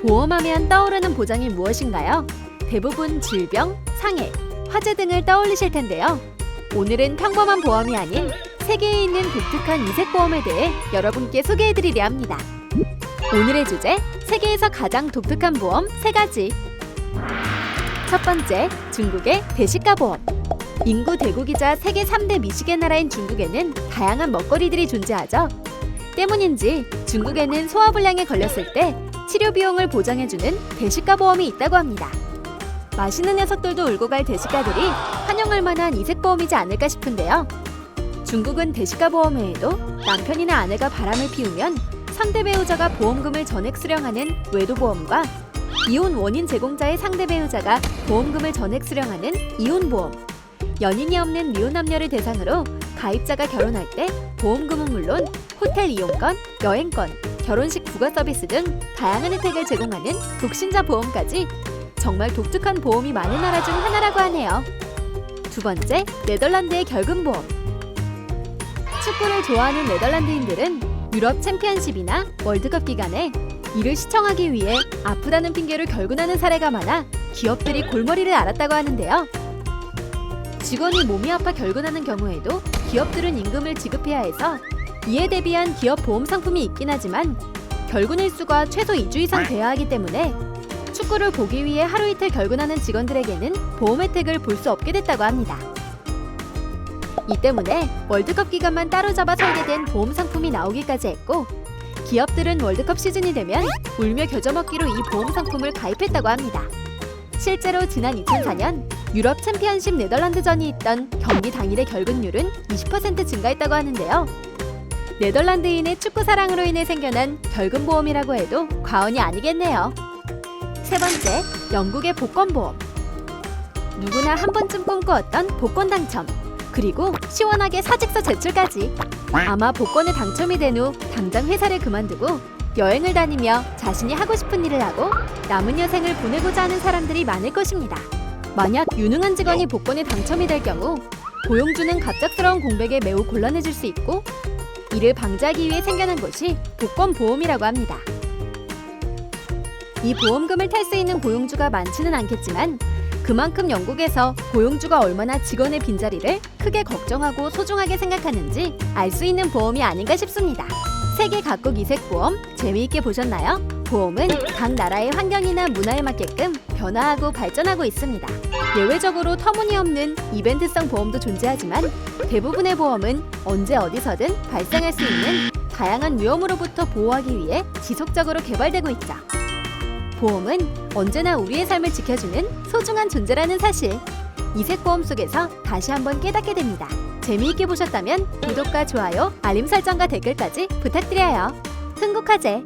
보험하면 떠오르는 보장이 무엇인가요? 대부분 질병, 상해, 화재 등을 떠올리실 텐데요. 오늘은 평범한 보험이 아닌 세계에 있는 독특한 이색보험에 대해 여러분께 소개해드리려 합니다. 오늘의 주제, 세계에서 가장 독특한 보험 3가지. 첫 번째, 중국의 대시가 보험. 인구 대국이자 세계 3대 미식의 나라인 중국에는 다양한 먹거리들이 존재하죠. 때문인지 중국에는 소화불량에 걸렸을 때 치료 비용을 보장해주는 대시가 보험이 있다고 합니다. 맛있는 녀석들도 울고 갈 대시가들이 환영할 만한 이색보험이지 않을까 싶은데요. 중국은 대시가 보험 외에도 남편이나 아내가 바람을 피우면 상대 배우자가 보험금을 전액 수령하는 외도보험과 이혼 원인 제공자의 상대 배우자가 보험금을 전액 수령하는 이혼보험, 연인이 없는 미혼 남녀를 대상으로 가입자가 결혼할 때 보험금은 물론 호텔 이용권, 여행권, 결혼식 부가 서비스 등 다양한 혜택을 제공하는 독신자 보험까지 정말 독특한 보험이 많은 나라 중 하나라고 하네요. 두 번째, 네덜란드의 결근보험. 축구를 좋아하는 네덜란드인들은 유럽 챔피언십이나 월드컵 기간에 이를 시청하기 위해 아프다는 핑계로 결근하는 사례가 많아 기업들이 골머리를 앓았다고 하는데요. 직원이 몸이 아파 결근하는 경우에도 기업들은 임금을 지급해야 해서 이에 대비한 기업 보험 상품이 있긴 하지만 결근 일수가 최소 2주 이상 돼야 하기 때문에 축구를 보기 위해 하루 이틀 결근하는 직원들에게는 보험 혜택을 볼 수 없게 됐다고 합니다. 이 때문에 월드컵 기간만 따로 잡아 설계된 보험 상품이 나오기까지 했고, 기업들은 월드컵 시즌이 되면 울며 겨자 먹기로 이 보험 상품을 가입했다고 합니다. 실제로 지난 2004년 유럽 챔피언십 네덜란드전이 있던 경기 당일의 결근율은 20% 증가했다고 하는데요. 네덜란드인의 축구 사랑으로 인해 생겨난 결근보험이라고 해도 과언이 아니겠네요. 세 번째, 영국의 복권보험. 누구나 한 번쯤 꿈꿔왔던 복권 당첨, 그리고 시원하게 사직서 제출까지. 아마 복권에 당첨이 된 후 당장 회사를 그만두고 여행을 다니며 자신이 하고 싶은 일을 하고 남은 여생을 보내고자 하는 사람들이 많을 것입니다. 만약 유능한 직원이 복권에 당첨이 될 경우 고용주는 갑작스러운 공백에 매우 곤란해질 수 있고, 이를 방지하기 위해 생겨난 것이 복권보험이라고 합니다. 이 보험금을 탈 수 있는 고용주가 많지는 않겠지만 그만큼 영국에서 고용주가 얼마나 직원의 빈자리를 크게 걱정하고 소중하게 생각하는지 알 수 있는 보험이 아닌가 싶습니다. 세계 각국 이색보험 재미있게 보셨나요? 보험은 각 나라의 환경이나 문화에 맞게끔 변화하고 발전하고 있습니다. 예외적으로 터무니없는 이벤트성 보험도 존재하지만 대부분의 보험은 언제 어디서든 발생할 수 있는 다양한 위험으로부터 보호하기 위해 지속적으로 개발되고 있죠. 보험은 언제나 우리의 삶을 지켜주는 소중한 존재라는 사실, 이색보험 속에서 다시 한번 깨닫게 됩니다. 재미있게 보셨다면 구독과 좋아요, 알림 설정과 댓글까지 부탁드려요. 흥국화재